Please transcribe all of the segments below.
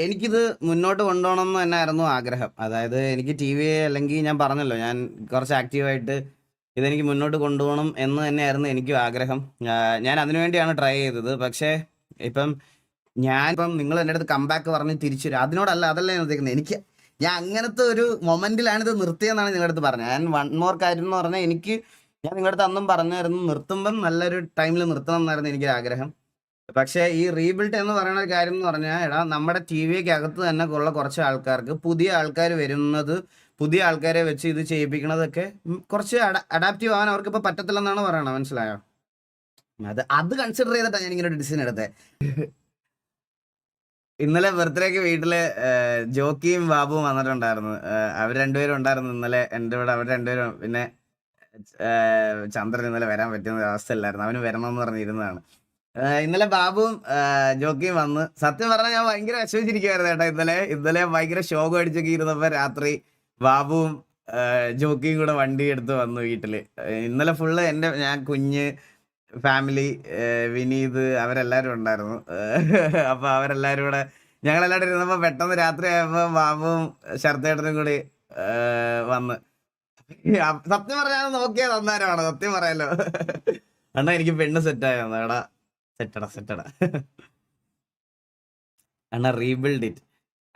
എനിക്കിത് മുന്നോട്ട് കൊണ്ടുപോകണം എന്ന് തന്നെയായിരുന്നു ആഗ്രഹം. അതായത് എനിക്ക് ടി.വി അല്ലെങ്കിൽ ഞാൻ പറഞ്ഞല്ലോ, ഞാൻ കുറച്ച് ആക്റ്റീവായിട്ട് ഇതെനിക്ക് മുന്നോട്ട് കൊണ്ടുപോകണം എന്ന് തന്നെയായിരുന്നു എനിക്കും ആഗ്രഹം. ഞാൻ അതിനു വേണ്ടിയാണ് ട്രൈ ചെയ്തത്. പക്ഷേ ഇപ്പം ഞാനിപ്പം നിങ്ങൾ എൻ്റെ അടുത്ത് കംബാക്ക് പറഞ്ഞ് തിരിച്ചു വരും. അതല്ല ഞാൻ ഉദ്ദേശിക്കുന്നത്. ഞാൻ അങ്ങനത്തെ ഒരു മൊമെന്റിലാണ് ഇത് നിർത്തിയെന്നാണ് നിങ്ങളുടെ അടുത്ത് പറഞ്ഞത്. ഞാൻ വൺ മോർ കാര്യം എന്ന് പറഞ്ഞാൽ ഞാൻ നിങ്ങളുടെ അടുത്ത് അന്നും പറഞ്ഞായിരുന്നു, നിർത്തുമ്പം നല്ലൊരു ടൈമിൽ നിർത്തണം എന്നായിരുന്നു എനിക്കൊരു ആഗ്രഹം. പക്ഷേ ഈ റീബിൽഡ് എന്ന് പറയുന്ന ഒരു കാര്യം എന്ന് പറഞ്ഞാൽ, എടാ നമ്മുടെ ടി വിക്ക് അകത്ത് തന്നെ ഉള്ള കുറച്ച് ആൾക്കാർക്ക് പുതിയ ആൾക്കാർ വരുന്നത്, പുതിയ ആൾക്കാരെ വെച്ച് ഇത് ചെയ്യിപ്പിക്കണതൊക്കെ കുറച്ച് അഡാപ്റ്റീവ് ആവാൻ അവർക്ക് ഇപ്പൊ പറ്റത്തില്ലെന്നാണ് പറയണത്. മനസ്സിലായോ? അത് കൺസിഡർ ചെയ്തിട്ടാണ് ഞാൻ ഇങ്ങനെ ഒരു ഡിസിഷൻ എടുത്തത്. ഇന്നലെ ബർത്ത്ഡേക്ക് വീട്ടില് ജോക്കിയും ബാബുവും വന്നിട്ടുണ്ടായിരുന്നു. അവർ രണ്ടുപേരും ഉണ്ടായിരുന്നു ഇന്നലെ എൻ്റെ ഇവിടെ. അവർ രണ്ടുപേരും പിന്നെ ചന്ദ്രൻ ഇന്നലെ വരാൻ പറ്റുന്ന അവസ്ഥയില്ലായിരുന്നു. അവന് വരണമെന്ന് പറഞ്ഞിരുന്നതാണ്. ഇന്നലെ ബാബുവും ജോക്കിയും വന്ന്, സത്യം പറഞ്ഞാൽ ഞാൻ ഭയങ്കര വിഷമിച്ചിരിക്കുവായിരുന്നു കേട്ടോ. ഇന്നലെ ഭയങ്കര ശോകം അടിച്ചൊക്കെ ഇരുന്നപ്പോ രാത്രി ബാബുവും ജോക്കിയും കൂടെ വണ്ടി എടുത്ത് വന്നു വീട്ടില്. ഇന്നലെ ഫുള്ള് ഞാൻ കുഞ്ഞ് ഫാമിലി വിനീത് അവരെല്ലാരും ഉണ്ടായിരുന്നു. അപ്പൊ അവരെല്ലാരും കൂടെ ഞങ്ങളെല്ലാവരും ഇരുന്നപ്പോ പെട്ടെന്ന് രാത്രി ആയപ്പോ ബാബുവും ശരത്തേട്ടനും കൂടി വന്ന്. സത്യം പറഞ്ഞാൽ നോക്കിയത് അന്നേരമാണ്. സത്യം പറയാലോ. അണ്ണാ എനിക്ക് പെണ്ണ് സെറ്റായെന്ന്. എടാ സെറ്റടാ അണ്ണാ റീബിൽഡ് ഇറ്റ്.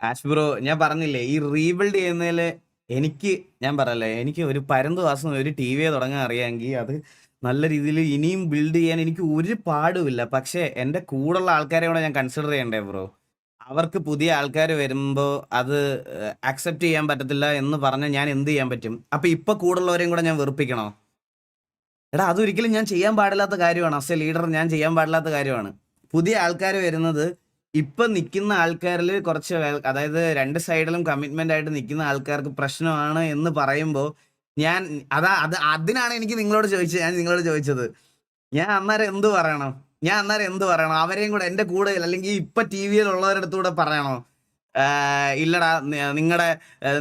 ആഷ് ബ്രോ, ഞാൻ പറഞ്ഞില്ലേ ഈ റീബിൽഡ് ചെയ്യുന്നതില് ഞാൻ പറയല്ലേ, എനിക്ക് ഒരു പരന്തുവാസം ഒരു ടി വി തുടങ്ങാൻ അറിയാമെങ്കിൽ അത് നല്ല രീതിയിൽ ഇനിയും ബിൽഡ് ചെയ്യാൻ എനിക്ക് ഒരു പാടുമില്ല. പക്ഷേ എൻ്റെ കൂടെയുള്ള ആൾക്കാരെ കൂടെ ഞാൻ കൺസിഡർ ചെയ്യണ്ടേ ബ്രോ? അവർക്ക് പുതിയ ആൾക്കാർ വരുമ്പോൾ അത് അക്സെപ്റ്റ് ചെയ്യാൻ പറ്റത്തില്ല എന്ന് പറഞ്ഞാൽ ഞാൻ എന്ത് ചെയ്യാൻ പറ്റും? അപ്പൊ ഇപ്പൊ കൂടുള്ളവരെയും കൂടെ ഞാൻ വെറുപ്പിക്കണോ? എടാ അതൊരിക്കലും ഞാൻ ചെയ്യാൻ പാടില്ലാത്ത കാര്യമാണ്. ആസ് എ ലീഡർ ഞാൻ ചെയ്യാൻ പാടില്ലാത്ത കാര്യമാണ്. പുതിയ ആൾക്കാർ വരുന്നത് ഇപ്പൊ നിൽക്കുന്ന ആൾക്കാരിൽ കുറച്ച് അതായത് രണ്ട് സൈഡിലും കമ്മിറ്റ്മെന്റ് ആയിട്ട് നിൽക്കുന്ന ആൾക്കാർക്ക് പ്രശ്നമാണ് എന്ന് പറയുമ്പോൾ ഞാൻ അതിനാണ് ഞാൻ നിങ്ങളോട് ചോദിച്ചത്. ഞാൻ അന്നേരം എന്ത് പറയണം? അവരെയും കൂടെ എന്റെ കൂടെ അല്ലെങ്കിൽ ഇപ്പൊ ടി വിയിലുള്ളവരുടെ അടുത്തൂടെ പറയണോ? ഇല്ലടാ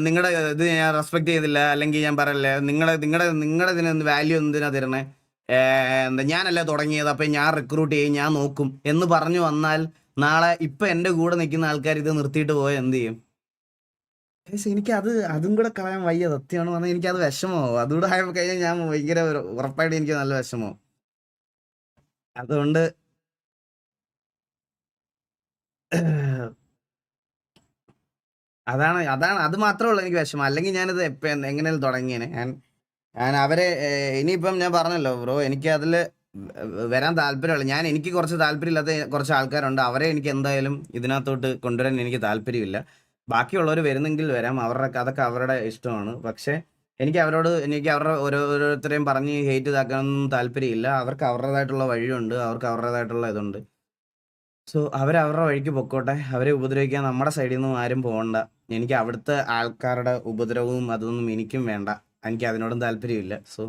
നിങ്ങളുടെ ഇത് ഞാൻ റെസ്പെക്ട് ചെയ്തില്ല, അല്ലെങ്കിൽ ഞാൻ പറയല്ലേ നിങ്ങളുടെ ഇതിന് വാല്യൂ എന്തിനാ തരണേ? എന്താ ഞാനല്ലേ തുടങ്ങിയത്, അപ്പൊ ഞാൻ റിക്രൂട്ട് ചെയ്യും, ഞാൻ നോക്കും എന്ന് പറഞ്ഞു വന്നാൽ നാളെ ഇപ്പൊ എന്റെ കൂടെ നിൽക്കുന്ന ആൾക്കാർ ഇത് നിർത്തിയിട്ട് പോയാൽ എന്ത് ചെയ്യും? എനിക്ക് അതും കൂടെ കളയാൻ വയ്യ. സത്യമാണ് പറഞ്ഞാൽ എനിക്കത് വിഷമമാവും. അതുകൂടെ ആയപ്പോ കഴിഞ്ഞാൽ ഞാൻ ഭയങ്കര ഉറപ്പായിട്ട് എനിക്ക് നല്ല വിഷമമാവും. അതുകൊണ്ട് അത് മാത്രമേ ഉള്ളൂ എനിക്ക് വിഷമം. അല്ലെങ്കിൽ ഞാനിത് എങ്ങനെയാലും തുടങ്ങിയേനെ. ഞാൻ അവരെ ഇനിയിപ്പം ഞാൻ പറഞ്ഞല്ലോ ബ്രോ, എനിക്ക് അതിൽ വരാൻ താല്പര്യമുള്ള എനിക്ക് കുറച്ച് താല്പര്യമില്ലാത്ത കുറച്ച് ആൾക്കാരുണ്ട്. അവരെ എനിക്ക് എന്തായാലും ഇതിനകത്തോട്ട് കൊണ്ടുവരാൻ എനിക്ക് താല്പര്യമില്ല. ബാക്കിയുള്ളവർ വരുന്നെങ്കിൽ വരാം, അതൊക്കെ അവരുടെ ഇഷ്ടമാണ്. പക്ഷേ എനിക്ക് അവരുടെ ഓരോരുത്തരെയും പറഞ്ഞ് ഹേറ്റ് ഇതാക്കാനൊന്നും താല്പര്യമില്ല. അവർക്ക് അവരുടേതായിട്ടുള്ള വഴിയുണ്ട്, അവർക്ക് അവരുടേതായിട്ടുള്ള ഇതുണ്ട്. സോ അവരവരുടെ വഴിക്ക് പൊക്കോട്ടെ. അവരെ ഉപദ്രവിക്കാൻ നമ്മുടെ സൈഡിൽ നിന്നും ആരും പോകണ്ട. എനിക്ക് അവിടുത്തെ ആൾക്കാരുടെ ഉപദ്രവവും അതൊന്നും എനിക്കും വേണ്ട. എനിക്ക് അതിനോടും താല്പര്യമില്ല. സോ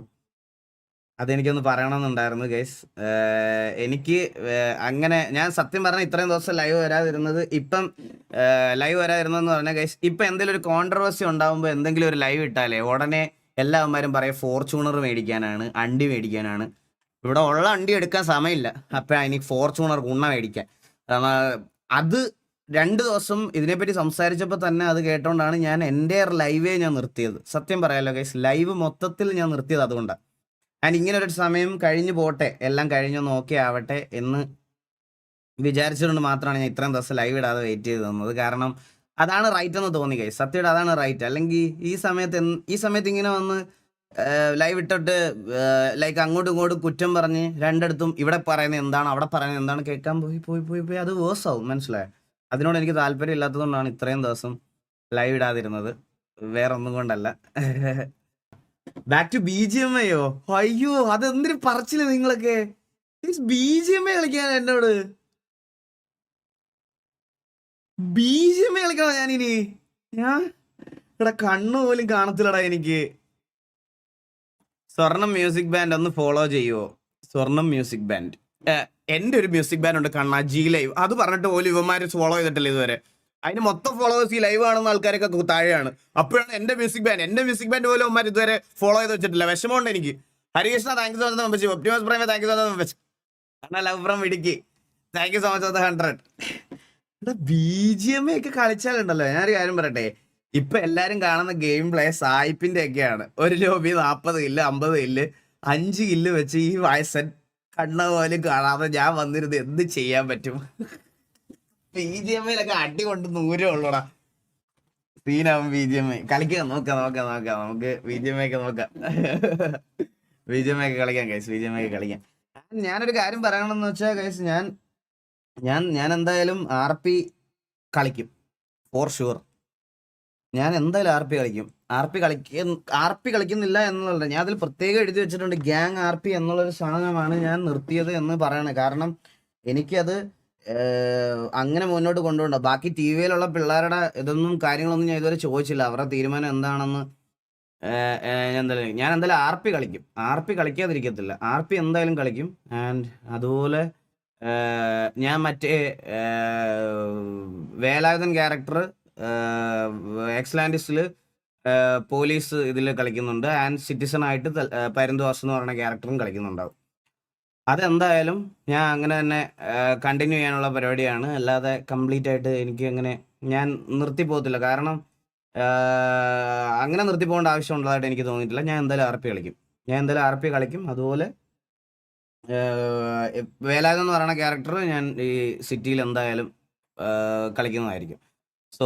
അതെനിക്കൊന്ന് പറയണമെന്നുണ്ടായിരുന്നു ഗൈസ്. എനിക്ക് അങ്ങനെ ഞാൻ സത്യം പറഞ്ഞാൽ ഇത്രയും ദിവസം ലൈവ് വരാതിരുന്നത് ലൈവ് വരാതിരുന്നതെന്ന് പറഞ്ഞാൽ ഗൈസ്, ഇപ്പം എന്തെങ്കിലും ഒരു കോൺട്രവേഴ്സി ഉണ്ടാകുമ്പോൾ എന്തെങ്കിലും ഒരു ലൈവ് ഇട്ടാലേ ഉടനെ എല്ലാവന്മാരും പറയും ഫോർച്യൂണർ മേടിക്കാനാണ്, അണ്ടി മേടിക്കാനാണ്. ഇവിടെ ഉള്ള അണ്ടി എടുക്കാൻ സമയമില്ല. അപ്പം എനിക്ക് ഫോർച്യൂണർ ഗുണ മേടിക്കാൻ. അത് 2 ദിവസം ഇതിനെപ്പറ്റി സംസാരിച്ചപ്പോൾ തന്നെ അത് കേട്ടോണ്ടാണ് ഞാൻ എൻ്റെ ലൈവേ ഞാൻ നിർത്തിയത്. സത്യം പറയാലോ ഗൈസ്, ലൈവ് മൊത്തത്തിൽ ഞാൻ നിർത്തിയത് അതുകൊണ്ടാണ്. ഞാൻ ഇങ്ങനെ ഒരു സമയം കഴിഞ്ഞു പോട്ടെ, എല്ലാം കഴിഞ്ഞൊന്ന് ഓക്കെ ആവട്ടെ എന്ന് വിചാരിച്ചുകൊണ്ട് മാത്രമാണ് ഞാൻ ഇത്രയും ദിവസം ലൈവ് ഇടാതെ വെയിറ്റ് ചെയ്ത് തന്നത്. കാരണം അതാണ് റൈറ്റ് എന്ന് തോന്നി ഗൈസ്. സത്യമായിട്ട് അതാണ് റൈറ്റ്. അല്ലെങ്കിൽ ഈ സമയത്ത് ഇങ്ങനെ വന്ന് ലൈവ് ഇട്ടിട്ട് ലൈക്ക് അങ്ങോട്ടും ഇങ്ങോട്ടും കുറ്റം പറഞ്ഞ് രണ്ടിടത്തും ഇവിടെ പറയുന്നത് എന്താണ് അവിടെ പറയുന്നത് എന്താണ് കേൾക്കാൻ പോയി അത് വേഴ്സ് ആവും. മനസ്സിലായോ? അതിനോട് എനിക്ക് താല്പര്യം ഇല്ലാത്തതുകൊണ്ടാണ് ഇത്രയും ദിവസം ലൈവ് ഇടാതിരുന്നത്, വേറെ ഒന്നും കൊണ്ടല്ല. ബാക്ക് ടു BGMIയോ? അയ്യോ, അതെന്തിനു പറച്ചില്ല നിങ്ങളൊക്കെ? BGMI കളിക്കാൻ എന്നോട് BGMI കളിക്കണോ ഞാനിനി? ഇവിടെ കണ്ണു പോലും കാണത്തില്ലടാ എനിക്ക്. സ്വർണം മ്യൂസിക് ബാൻഡ് ഒന്ന് ഫോളോ ചെയ്യുവോ? സ്വർണം മ്യൂസിക് ബാൻഡ് എൻ്റെ ഒരു മ്യൂസിക് ബാൻഡ് ഉണ്ട് കണ്ണ, ജി ലൈവ്. അത് പറഞ്ഞിട്ട് പോലും ഇവന്മാര് ഫോളോ ചെയ്തിട്ടില്ല ഇതുവരെ. അതിന് മൊത്തം ഫോളോവേഴ്സ് ഈ ലൈവ് കാണുന്ന ആൾക്കാരൊക്കെ താഴെയാണ്. അപ്പോഴാണ് എൻ്റെ മ്യൂസിക് ബാൻഡ് പോലും അവന്മാർ ഇതുവരെ ഫോളോ ചെയ്ത് വെച്ചിട്ടില്ല. വിഷമമുണ്ട് എനിക്ക്. Harikrishna thank you so much membership. Optimus Prema thank you so much membership. അണ്ണാ love from Idukki thank you so much 100. BGMA ഒക്കെ കളിച്ചാലുണ്ടല്ലോ, ഞാനൊരു കാര്യം പറയട്ടെ. ഇപ്പൊ എല്ലാരും കാണുന്ന ഗെയിം പ്ലേ സായിപ്പിന്റെ ഒക്കെയാണ്. ഒരു ലോബി 40 കില്ല് 50 കില്ല് 5 കില്ല് വെച്ച് ഈ വയസ്സൻ കണ്ണ പോലും കാണാതെ ഞാൻ വന്നിരുന്ന് എന്ത് ചെയ്യാൻ പറ്റും? BGMAയിലൊക്കെ അടി കൊണ്ട് നൂരേ ഉള്ളൂടാ. സീനാവും BGMA കളിക്കാം. നോക്കാം നമുക്ക് BGMA ഒക്കെ നോക്കാം. BGMA ഒക്കെ കളിക്കാം ഗൈസ്, BGMA ഒക്കെ കളിക്കാം. ഞാനൊരു കാര്യം പറയണമെന്ന് വെച്ചാൽ ഗൈസ്, ഞാൻ എന്തായാലും RP കളിക്കും ഫോർ ഷുവർ. ഞാൻ എന്തായാലും RP കളിക്കുന്നില്ല എന്നുള്ളത് ഞാൻ അതിൽ പ്രത്യേകം എഴുതി വെച്ചിട്ടുണ്ട്. ഗ്യാങ് RP എന്നുള്ളൊരു സാധനമാണ് ഞാൻ നിർത്തിയത് എന്ന് പറയണത്. കാരണം എനിക്കത് അങ്ങനെ മുന്നോട്ട് കൊണ്ടുപോകണ്ട. ബാക്കി TVയിലുള്ള പിള്ളേരുടെ ഇതൊന്നും കാര്യങ്ങളൊന്നും ഞാൻ ഇതുവരെ ചോദിച്ചില്ല, അവരുടെ തീരുമാനം എന്താണെന്ന്. ഞാൻ എന്തായാലും RP കളിക്കും. RP കളിക്കാതിരിക്കത്തില്ല. RP എന്തായാലും കളിക്കും. ആൻഡ് അതുപോലെ ഞാൻ മറ്റേ വേലായുധൻ ക്യാരക്ടർ എക്സ്ലാൻഡിസിൽ പോലീസ് ഇതിൽ കളിക്കുന്നുണ്ട്. ആൻഡ് സിറ്റിസൺ ആയിട്ട് പരന്തുവാസ് എന്ന് പറയുന്ന ക്യാരക്ടറും കളിക്കുന്നുണ്ടാവും. അതെന്തായാലും ഞാൻ അങ്ങനെ തന്നെ കണ്ടിന്യൂ ചെയ്യാനുള്ള പരിപാടിയാണ്. അല്ലാതെ കംപ്ലീറ്റ് ആയിട്ട് എനിക്ക് അങ്ങനെ ഞാൻ നിർത്തി പോകത്തില്ല. കാരണം അങ്ങനെ നിർത്തി പോകേണ്ട ആവശ്യമുള്ളതായിട്ട് എനിക്ക് തോന്നിയിട്ടില്ല. ഞാൻ എന്തായാലും RP കളിക്കും. അതുപോലെ വേലായുധൻ എന്ന് പറയുന്ന ക്യാരക്ടർ ഞാൻ ഈ സിറ്റിയിൽ എന്തായാലും കളിക്കുന്നതായിരിക്കും. സോ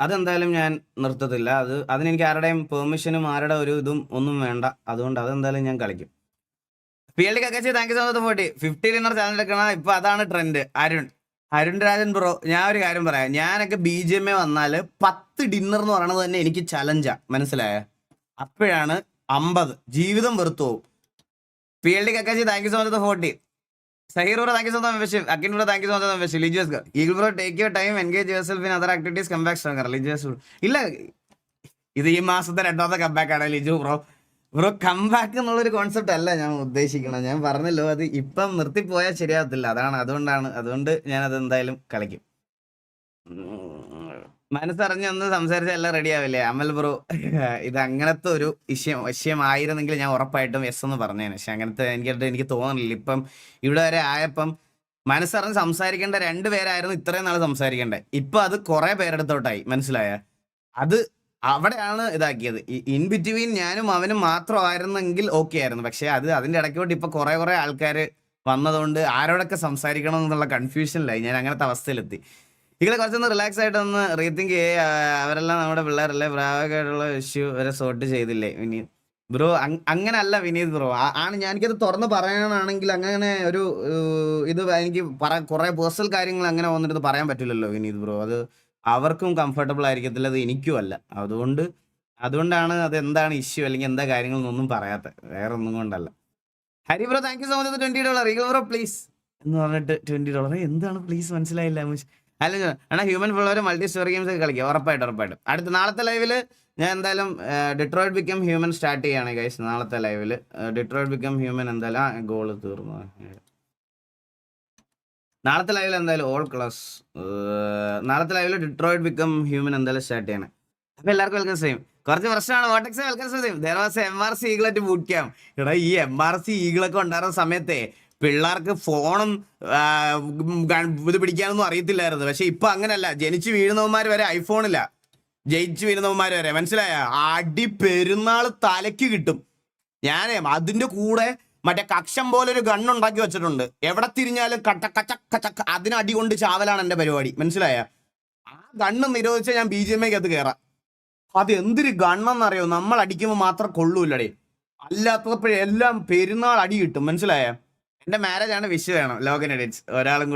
അതെന്തായാലും ഞാൻ നിർത്തത്തില്ല. അതിനെനിക്ക് ആരുടെയും പെർമിഷനും ആരുടെ ഒരു ഇതും ഒന്നും വേണ്ട. അതുകൊണ്ട് അതെന്തായാലും ഞാൻ കളിക്കും. PLD Kakkachi thank you so much 40 50 dinner channel എടുക്കണം. ഇപ്പൊ അതാണ് ട്രെൻഡ്. അരുൺ രാജൻ ബ്രോ, ഞാൻ ഒരു കാര്യം പറയാം. ഞാനൊക്കെ BGMA വന്നാല് 10 ഡിന്നർ എന്ന് പറയണത് തന്നെ എനിക്ക് ചലഞ്ചാ, മനസ്സിലായ? അപ്പോഴാണ് 50 ജീവിതം വെറുത്തു പോകും. PLD Kakkachi thank you so much 40. Zaheer bro thank you so much membership. Akkin bro thank you so much membership. ലിജിയസ് eagle bro take your time, engage yourself in other activities, come back stronger. ലിജിയസ് ഇല്ല, ഇത് ഈ മാസത്തെ 2ാമത്തെ കംബാക്ക് ആണ് Liju bro. Comeback എന്നുള്ളൊരു concept അല്ല ഞാൻ ഉദ്ദേശിക്കണം. ഞാൻ പറഞ്ഞല്ലോ, അത് ഇപ്പം നിർത്തിപ്പോയാൽ ശരിയാകത്തില്ല. അതുകൊണ്ട് ഞാൻ അതെന്തായാലും കളിക്കും. മനസ്സറിഞ്ഞ് ഒന്ന് സംസാരിച്ചാൽ എല്ലാം റെഡി ആവില്ലേ അമൽ ബ്രോ? ഇത് അങ്ങനത്തെ ഒരു വിഷയമായിരുന്നെങ്കിൽ ഞാൻ ഉറപ്പായിട്ടും യെസ് എന്ന് പറഞ്ഞേനെ. പക്ഷെ അങ്ങനത്തെ എനിക്ക് തോന്നുന്നില്ല. ഇപ്പം ഇവിടെ വരെ ആയപ്പം മനസ്സറിഞ്ഞ് സംസാരിക്കേണ്ട 2 പേരായിരുന്നു ഇത്രയും നാൾ സംസാരിക്കേണ്ടത്. ഇപ്പൊ അത് കുറെ പേരെടുത്തോട്ടായി, മനസ്സിലായ? അത് അവിടെയാണ് ഇതാക്കിയത്. ഇൻ ബിറ്റ്വീൻ ഞാനും അവനും മാത്രമായിരുന്നെങ്കിൽ ഓക്കെ ആയിരുന്നു. പക്ഷെ അതിന്റെ ഇടയ്ക്കോട്ട് ഇപ്പൊ കുറെ ആൾക്കാർ വന്നതുകൊണ്ട് ആരോടൊക്കെ സംസാരിക്കണം എന്നുള്ള കൺഫ്യൂഷനിലായി. ഞാൻ അങ്ങനത്തെ അവസ്ഥയിലെത്തി. ഇങ്ങനെ കുറച്ചൊന്ന് റിലാക്സ് ആയിട്ടൊന്ന് റീതിങ്ക് ചെയ്യുക. അവരെല്ലാം നമ്മുടെ പിള്ളേരല്ലേ, പ്രായമായിട്ടുള്ള ഇഷ്യൂ വരെ സോർട്ട് ചെയ്തില്ലേ വിനീത് ബ്രോ? അങ്ങനല്ല വിനീത് ബ്രോ. എനിക്കത് തുറന്ന് പറയാനാണെങ്കിൽ അങ്ങനെ ഒരു ഇത് എനിക്ക് കുറെ പേഴ്സണൽ കാര്യങ്ങൾ അങ്ങനെ വന്നിട്ട് പറയാൻ പറ്റില്ലല്ലോ വിനീത് ബ്രോ. അത് അവർക്കും കംഫർട്ടബിൾ ആയിരിക്കത്തില്ല, അത് എനിക്കും അല്ല. അതുകൊണ്ടാണ് അത് എന്താണ് ഇഷ്യൂ അല്ലെങ്കിൽ എന്താ കാര്യങ്ങളൊന്നും പറയാത്ത, വേറെ ഒന്നും കൊണ്ടല്ല. Hari bro thank you so much $20. Eagle bro please എന്ന് പറഞ്ഞിട്ട് $20. എന്താണ് പ്ലീസ്? മനസ്സിലായില്ല. അല്ല ഹ്യൂമൻ ഫുള്ളവർ മൾട്ടി സ്റ്റോറി ഗെയിംസ് ഒക്കെ കളിക്കുക ഉറപ്പായിട്ടും. അടുത്ത നാളത്തെ ലൈവില് ഞാൻ എന്തായാലും ഡിട്രോയിറ്റ് ബിക്കം ഹ്യൂമൻ സ്റ്റാർട്ട് ചെയ്യാണ് ഗൈസ്. നാളത്തെ ലൈവില് ഡിട്രോയിറ്റ് ബിക്കം ഹ്യൂമൻ എന്തായാലും ഗോള് തീർന്നു. നാളത്തെ ലൈവിൽ എന്തായാലും ഓൾ ക്ലാസ് നാളത്തെ ലൈവിൽ ഡിട്രോയിറ്റ് ബിക്കം ഹ്യൂമൻ എന്തായാലും സ്റ്റാർട്ട് ചെയ്യണം. അപ്പൊ എല്ലാവർക്കും വെൽക്കം സെയിം. കുറച്ച് പ്രശ്നമാണ്. Vortex welcome same. MRC ഈഗിളായിട്ട് ബൂട്ട് ക്യാമ്പ്. എടാ ഈ MRC ഈഗിളൊക്കെ ഉണ്ടായിരുന്ന സമയത്തെ പിള്ളേർക്ക് ഫോണും ഇത് പിടിക്കാനൊന്നും അറിയത്തില്ലായിരുന്നു. പക്ഷെ ഇപ്പൊ അങ്ങനല്ല. ജനിച്ചു വീഴുന്നവന്മാർ വരെ ഐഫോണില്ല, ജയിച്ചു വീഴുന്നവന്മാർ വരെ, മനസ്സിലായ? അടി പെരുന്നാൾ തലയ്ക്ക് കിട്ടും. ഞാനേ അതിന്റെ കൂടെ മറ്റേ കക്ഷം പോലെ ഒരു ഗണ്ണുണ്ടാക്കി വെച്ചിട്ടുണ്ട്. എവിടെ തിരിഞ്ഞാലും കച്ചക്ക അതിന് അടി കൊണ്ട് ചാവലാണ് എന്റെ പരിപാടി, മനസ്സിലായ? ആ ഗണ്ണ് നിരോധിച്ച ഞാൻ BGMAക്കകത്ത് കയറാം. അത് എന്തൊരു ഗണ്ണെന്നറിയോ? നമ്മൾ അടിക്കുമ്പോൾ മാത്രം കൊള്ളൂല്ലടേ, അല്ലാത്തപ്പോഴെല്ലാം പെരുന്നാൾ അടി കിട്ടും, മനസ്സിലായ? എന്റെ മാരേജ് ആണ്, വിഷ് വേണം. ലോഗൻ എഡിറ്റ്സ് ഒരാളും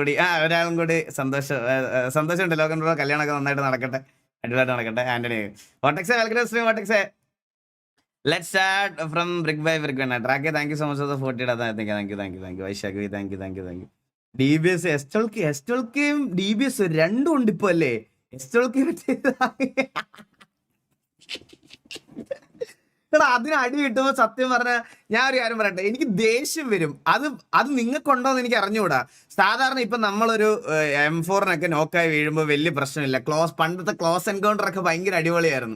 കൂടി സന്തോഷമുണ്ട്. ലോഗൻ ബ്രോ കല്യാണമൊക്കെ നന്നായിട്ട് നടക്കട്ടെ, അടിപൊളിയായിട്ട് നടക്കട്ടെ. Antony vortex welcome stream. Vortex let's start from brick by brick. Track thank you so much for 40. Thank you Vaishakh. Thank you. DBS എസ്റ്റോൾക്കയും DBS രണ്ടും ഉണ്ട് ഇപ്പൊ അല്ലേ? എസ്റ്റോൾക്കി അതിന് അടി കിട്ടുമ്പോൾ സത്യം പറഞ്ഞാൽ ഞാൻ ഒരു കാര്യം പറയട്ടെ, എനിക്ക് ദേഷ്യം വരും. അത് നിങ്ങൾക്കുണ്ടോന്ന് എനിക്ക് അറിഞ്ഞുകൂടാ. സാധാരണ ഇപ്പൊ നമ്മളൊരു M4-നൊക്കെ നോക്കായി വീഴുമ്പോൾ വലിയ പ്രശ്നമില്ല. പണ്ടത്തെ ക്ലോസ് എൻകൗണ്ടർ ഒക്കെ ഭയങ്കര അടിപൊളിയായിരുന്നു.